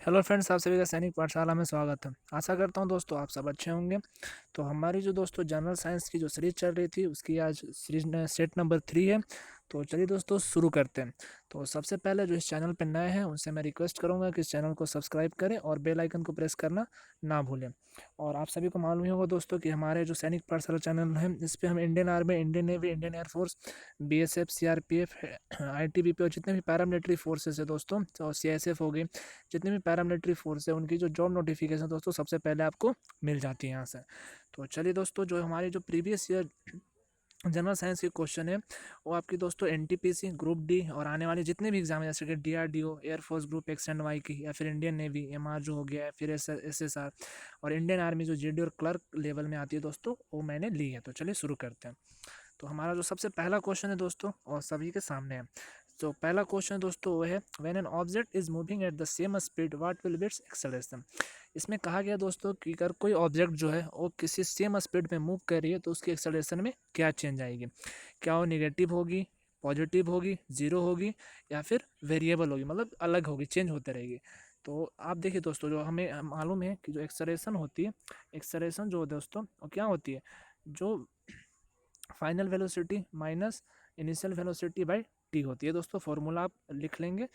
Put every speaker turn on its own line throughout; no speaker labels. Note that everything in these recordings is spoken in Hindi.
हेलो फ्रेंड्स, आप सभी का सैनिक पाठशाला में स्वागत है। आशा करता हूँ दोस्तों आप सब अच्छे होंगे। तो हमारी जो दोस्तों जनरल साइंस की जो सीरीज चल रही थी उसकी आज सीरीज सेट नंबर 3 है। तो चलिए दोस्तों शुरू करते हैं। तो सबसे पहले जो इस चैनल पर नए हैं उनसे मैं रिक्वेस्ट करूँगा कि इस चैनल को सब्सक्राइब करें और बेल आइकन को प्रेस करना ना भूलें। और आप सभी को मालूम ही होगा दोस्तों कि हमारे जो सैनिक पाठशाला चैनल है इस पर हम Indian army, Indian navy, Indian air force, BSF, CRPF, ITBP और जितने भी पैरामिलिट्री फोर्सेस है दोस्तों, और CISF हो गई, जितने भी पैरामिलिट्री फोर्स है उनकी जो जॉब नोटिफिकेशन दोस्तों सबसे पहले आपको मिल जाती है यहाँ से। तो चलिए दोस्तों, जो हमारी जो प्रीवियस ईयर जनरल साइंस के क्वेश्चन है वो आपकी दोस्तों NTPC, ग्रुप डी और आने वाले जितने भी एग्जाम है जैसे कि DRDO, एयरफोर्स ग्रुप X&Y की, या फिर इंडियन नेवी MR जो हो गया है, फिर SSR और इंडियन आर्मी जो JD और क्लर्क लेवल में आती है दोस्तों, वो मैंने ली है। तो चलिए शुरू करते हैं। तो हमारा जो सबसे पहला क्वेश्चन है दोस्तों और सभी के सामने है। तो पहला क्वेश्चन दोस्तों वो है, when an object is moving at the same speed what will be it's acceleration. इसमें कहा गया दोस्तों कि अगर कोई ऑब्जेक्ट जो है वो किसी सेम स्पीड में मूव कर रही है तो उसकी एक्सेलरेशन में क्या चेंज आएगी। क्या वो निगेटिव होगी, पॉजिटिव होगी, जीरो होगी, या फिर वेरिएबल होगी, मतलब अलग होगी, चेंज होते रहेगी। तो आप देखिए दोस्तों, जो हमें मालूम है कि जो एक्सेलरेशन होती है, एक्सेलरेशन जो दोस्तों वो क्या होती है, जो final velocity minus initial velocity by T होती है दोस्तों। फॉर्मूला आप लिख लेंगे।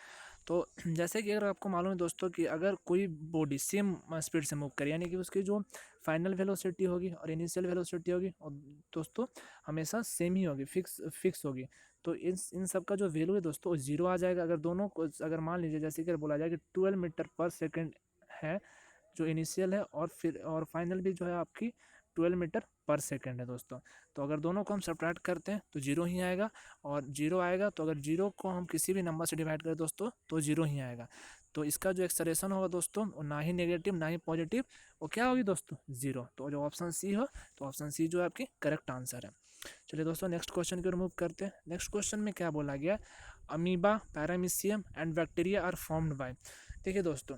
तो जैसे कि अगर आपको मालूम है दोस्तों कि अगर कोई बॉडी सेम स्पीड से मूव करे, यानी कि उसकी जो फाइनल वेलोसिटी होगी और इनिशियल वेलोसिटी होगी और दोस्तों हमेशा सेम ही होगी, फिक्स होगी। तो इन सब का जो वैल्यू है दोस्तों जीरो आ जाएगा। अगर दोनों को, अगर मान लीजिए जैसे कि बोला जाए कि 12 मीटर पर सेकेंड है जो इनिशियल है, और फिर और फाइनल भी जो है आपकी 12 मीटर पर सेकेंड है दोस्तों। तो अगर दोनों को हम सब्ट्रैक्ट करते हैं तो जीरो ही आएगा, और जीरो आएगा तो अगर जीरो को हम किसी भी नंबर से डिवाइड करें दोस्तों तो जीरो ही आएगा। तो इसका जो एक्सलेशन होगा दोस्तों वो ना ही नेगेटिव ना ही पॉजिटिव, वो क्या होगी दोस्तों, जीरो। तो जो ऑप्शन सी हो, तो ऑप्शन सी जो है आपकी करेक्ट आंसर है। चलिए दोस्तों नेक्स्ट क्वेश्चन की ओर मूव करते हैं। नेक्स्ट क्वेश्चन में क्या बोला गया, amoeba, paramecium and bacteria are formed by. देखिए दोस्तों,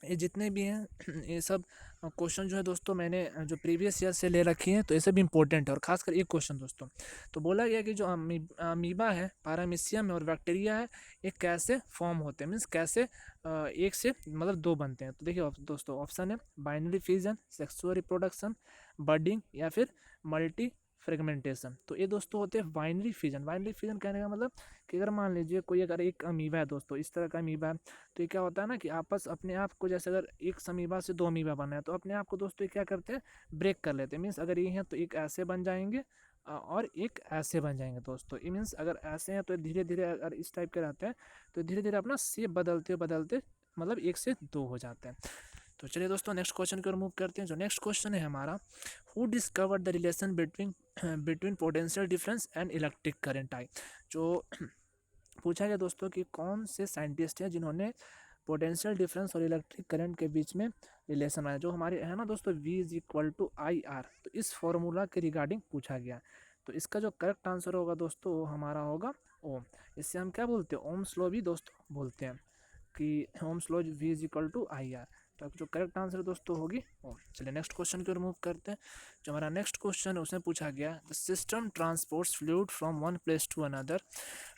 ये जितने भी हैं ये सब क्वेश्चन जो है दोस्तों मैंने जो प्रीवियस ईयर से ले रखी हैं, तो ये सब इंपॉर्टेंट है। और खासकर एक क्वेश्चन दोस्तों, तो बोला गया कि जो अमीबा है, पैरामीशियम है और बैक्टीरिया है, ये कैसे फॉर्म होते हैं, मीन्स कैसे एक से मतलब दो बनते हैं। तो देखिए दोस्तों, ऑप्शन है बाइनरी फिजन, सेक्सुअल रिप्रोडक्शन, बर्डिंग, या फिर मल्टी फ्रेगमेंटेशन। तो ये दोस्तों होते हैं बाइनरी फिजन। बाइनरी फिजन कहने का मतलब कि अगर मान लीजिए कोई अगर एक अमीबा है दोस्तों, इस तरह का अमीबा है, तो ये क्या होता है ना कि आपस अपने आप को, जैसे अगर एक अमीबा से दो अमीबा बना है तो अपने आप को दोस्तों ये क्या करते हैं, ब्रेक कर लेते हैं। मीन्स अगर ये हैं तो एक ऐसे बन जाएंगे और एक ऐसे बन जाएंगे दोस्तों। ये मीन्स अगर ऐसे हैं तो धीरे धीरे अगर इस टाइप के रहते हैं तो धीरे धीरे अपना शेप बदलते बदलते मतलब एक से दो हो जाते हैं। तो चलिए दोस्तों नेक्स्ट क्वेश्चन की ओर मूव करते हैं। जो नेक्स्ट क्वेश्चन है हमारा, who discovered the relation between between potential difference and electric current I. जो पूछा गया दोस्तों कि कौन से साइंटिस्ट हैं जिन्होंने पोटेंशियल डिफरेंस और इलेक्ट्रिक करंट के बीच में रिलेशन आया, जो हमारे है ना दोस्तों V=IR। तो इस फॉर्मूला के रिगार्डिंग पूछा गया। तो इसका जो करेक्ट आंसर होगा दोस्तों वो हमारा होगा ओम। इससे हम क्या बोलते हैं, ओम्स लॉ भी दोस्तों बोलते हैं कि ओम्स लॉ V=IR। तो जो करेक्ट आंसर दोस्तों होगी ओम। चलिए नेक्स्ट क्वेश्चन की ओर मूव करते हैं। जो हमारा नेक्स्ट क्वेश्चन है उसमें पूछा गया, the system transports fluid from one place to another.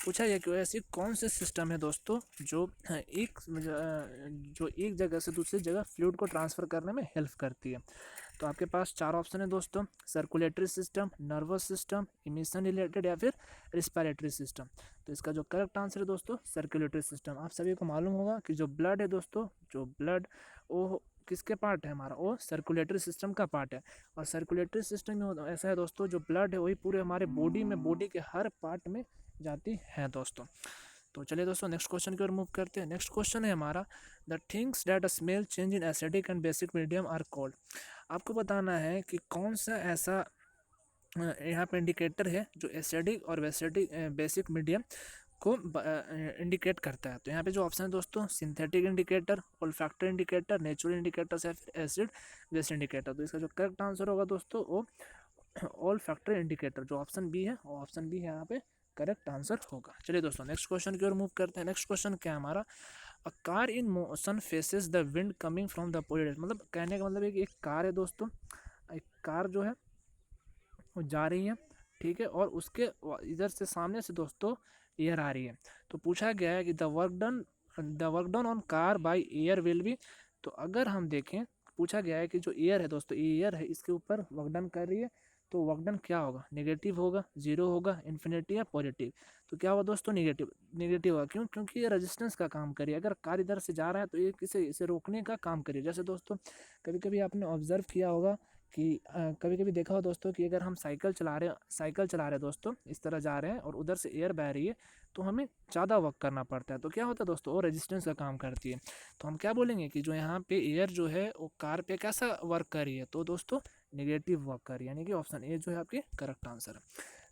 पूछा गया कि ऐसी कौन से सिस्टम है दोस्तों जो एक जगह से दूसरी जगह फ्लूइड को ट्रांसफ़र करने में हेल्प करती है। तो आपके पास चार ऑप्शन है दोस्तों, circulatory system, nervous system, emission related, या फिर रिस्पिरेटरी सिस्टम। तो इसका जो करेक्ट आंसर है दोस्तों सर्कुलेटरी सिस्टम। आप सभी को मालूम होगा कि जो ब्लड है दोस्तों, जो ब्लड वो किसके पार्ट है, हमारा वो सर्कुलेटरी सिस्टम का पार्ट है। और सर्कुलेटरी सिस्टम में ऐसा है दोस्तों, जो ब्लड है वही पूरे हमारे बॉडी में, बॉडी के हर पार्ट में जाती है दोस्तों। तो चलिए दोस्तों नेक्स्ट क्वेश्चन की ओर मूव करते हैं। नेक्स्ट क्वेश्चन है हमारा, the things that smell change in acidic and basic medium are called. आपको बताना है कि कौन सा ऐसा यहाँ पे इंडिकेटर है जो एसिडिक और बेसिक मीडियम को इंडिकेट करता है। तो यहाँ पे जो ऑप्शन है दोस्तों, synthetic indicator, olfactory indicator, natural indicator, या फिर एसिड बेस इंडिकेटर। तो इसका जो करेक्ट आंसर होगा दोस्तों वो ऑल फैक्टर इंडिकेटर, जो ऑप्शन बी है, ऑप्शन बी है यहाँ पे करेक्ट आंसर होगा। चलिए दोस्तों नेक्स्ट क्वेश्चन की ओर मूव करते हैं। नेक्स्ट क्वेश्चन क्या है हमारा, a car in motion faces the wind coming from the opposite. मतलब कहने का मतलब है कि एक कार है दोस्तों, एक कार जो है वो जा रही है, ठीक है, और उसके इधर से सामने से दोस्तों एयर आ रही है। तो पूछा गया है कि the work done the work done on car by air will be. तो अगर हम देखें, पूछा गया है कि जो एयर है दोस्तों, एयर है, इसके ऊपर वर्क डन कर रही है, तो वर्क डन क्या होगा, नेगेटिव होगा, जीरो होगा, इन्फिनिटी या पॉजिटिव। तो क्या होगा दोस्तों, नेगेटिव। नेगेटिव होगा क्यों, क्योंकि ये रेजिस्टेंस का काम करिए। अगर कार इधर से जा रहा है तो ये इसे रोकने का काम करिए। जैसे दोस्तों कभी कभी आपने ऑब्जर्व किया होगा कि कभी कभी देखा हो दोस्तों कि अगर हम साइकिल चला रहे हैं दोस्तों, इस तरह जा रहे हैं और उधर से एयर बह रही है, तो हमें ज़्यादा वर्क करना पड़ता है। तो क्या होता है दोस्तों, वो रेजिस्टेंस का काम करती है। तो हम क्या बोलेंगे कि जो यहाँ पे एयर जो है वो कार पे कैसा वर्क कर रही है, तो दोस्तों नेगेटिव वर्क कर रही है, यानी कि ऑप्शन ए जो है आपकी करेक्ट आंसर है।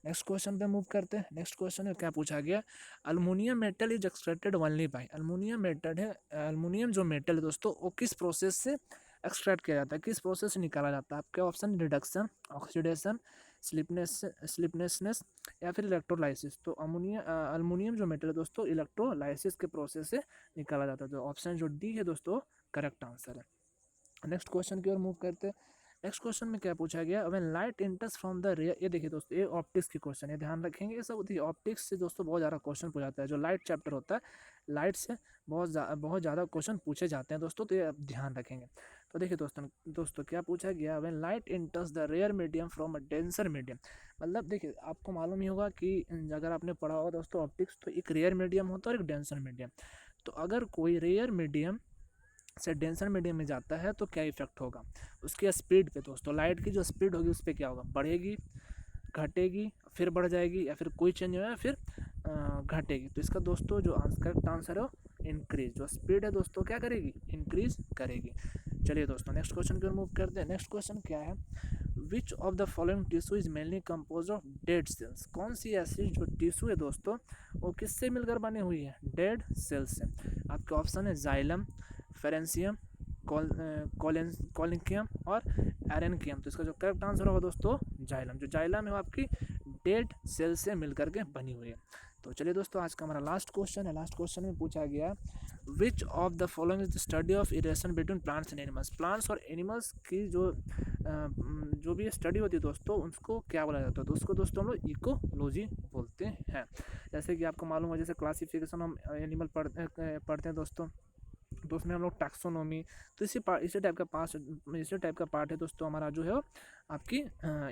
नेक्स्ट क्वेश्चन पे मूव करते हैं। नेक्स्ट क्वेश्चन में क्या पूछा गया, aluminium metal is extracted only by. Aluminium metal है, अल्मोनियम जो मेटल है दोस्तों, वो किस प्रोसेस से एक्सट्रैक्ट किया जाता है, किस प्रोसेस से निकाला जाता है। आपके ऑप्शन रिडक्शन, ऑक्सीडेशन, स्लिपनेसनेस या फिर इलेक्ट्रोलाइसिस। तो अल्मोनियम जो मेटल है दोस्तों, इलेक्ट्रोलाइसिस के प्रोसेस से निकाला जाता है। तो ऑप्शन जो डी है दोस्तों करेक्ट आंसर है। नेक्स्ट क्वेश्चन की ओर मूव करते हैं। नेक्स्ट क्वेश्चन में क्या पूछा गया, when light enters from the rare. ये देखिए दोस्तों, ये ऑप्टिक्स की क्वेश्चन है, ध्यान रखेंगे। ये सब देखिए ऑप्टिक्स से दोस्तों बहुत ज़्यादा क्वेश्चन पूछा जाता है। जो लाइट चैप्टर होता है, लाइट से बहुत ज़्यादा क्वेश्चन पूछे जाते हैं दोस्तों, तो ये आप ध्यान रखेंगे। तो देखिए दोस्तों क्या पूछा गया, when light enters the rare medium from a denser medium. मतलब देखिए आपको मालूम ही होगा कि अगर आपने पढ़ा होगा दोस्तों ऑप्टिक्स, तो एक रेयर मीडियम होता है और एक डेंसर मीडियम। तो अगर कोई रेयर मीडियम से डेंसर मीडियम में जाता है तो क्या इफेक्ट होगा उसकी स्पीड पे। दोस्तों लाइट की जो स्पीड होगी उस पर क्या होगा, बढ़ेगी, घटेगी, फिर बढ़ जाएगी, या फिर कोई चेंज होगा, फिर घटेगी। तो इसका दोस्तों जो करेक्ट आंसर है इंक्रीज। जो स्पीड है दोस्तों क्या करेगी, इंक्रीज करेगी। चलिए दोस्तों नेक्स्ट क्वेश्चन की ओर मूव करते हैं। नेक्स्ट क्वेश्चन क्या है, which of the following tissue is mainly compose of dead cells. कौन सी ऐसी जो टिश्यू है दोस्तों वो किससे मिलकर बनी हुई है, डेड सेल्स से। आपके ऑप्शन है जाइलम, फेरेंशियम, कॉलिंकियम और एरेनकियम। तो इसका जो करेक्ट आंसर होगा दोस्तों जाइलम। जो जाइलम है वो आपकी डेड सेल से मिलकर के बनी हुई है। तो चलिए दोस्तों आज का हमारा लास्ट क्वेश्चन है। लास्ट क्वेश्चन में पूछा गया, which of the following is the study of relation between plants and animals. Plants और एनिमल्स की जो भी स्टडी होती है दोस्तों, उसको क्या बोला जाता है, तो उसको दोस्तों हम लोग इकोलॉजी बोलते हैं। जैसे कि आपको मालूम है, जैसे क्लासिफिकेशन हम एनिमल पढ़ते हैं दोस्तों, तो उसमें हम लोग टैक्सोनॉमी, तो इसी टाइप का पार्ट है दोस्तों हमारा जो है आपकी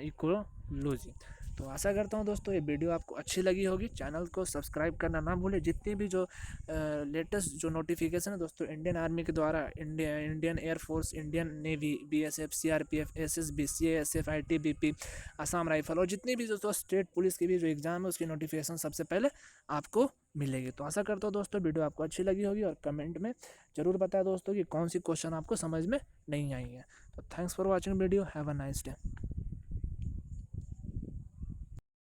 इकोलॉजी। तो आशा करता हूँ दोस्तों ये वीडियो आपको अच्छी लगी होगी। चैनल को सब्सक्राइब करना ना भूलें। जितनी भी जो लेटेस्ट जो नोटिफिकेशन है दोस्तों इंडियन आर्मी के द्वारा, Indian air force, Indian navy, BSF, CRPF, SSB, CASF, ITBP, Assam rifle और जितनी भी दोस्तों स्टेट पुलिस की भी जो एग्ज़ाम है उसकी नोटिफिकेशन सबसे पहले आपको मिलेगी। तो आशा करता हूँ दोस्तों वीडियो आपको अच्छी लगी होगी और कमेंट में ज़रूर बताया दोस्तों कि कौन सी क्वेश्चन आपको समझ में नहीं आई है। तो thanks for watching video, have a nice day.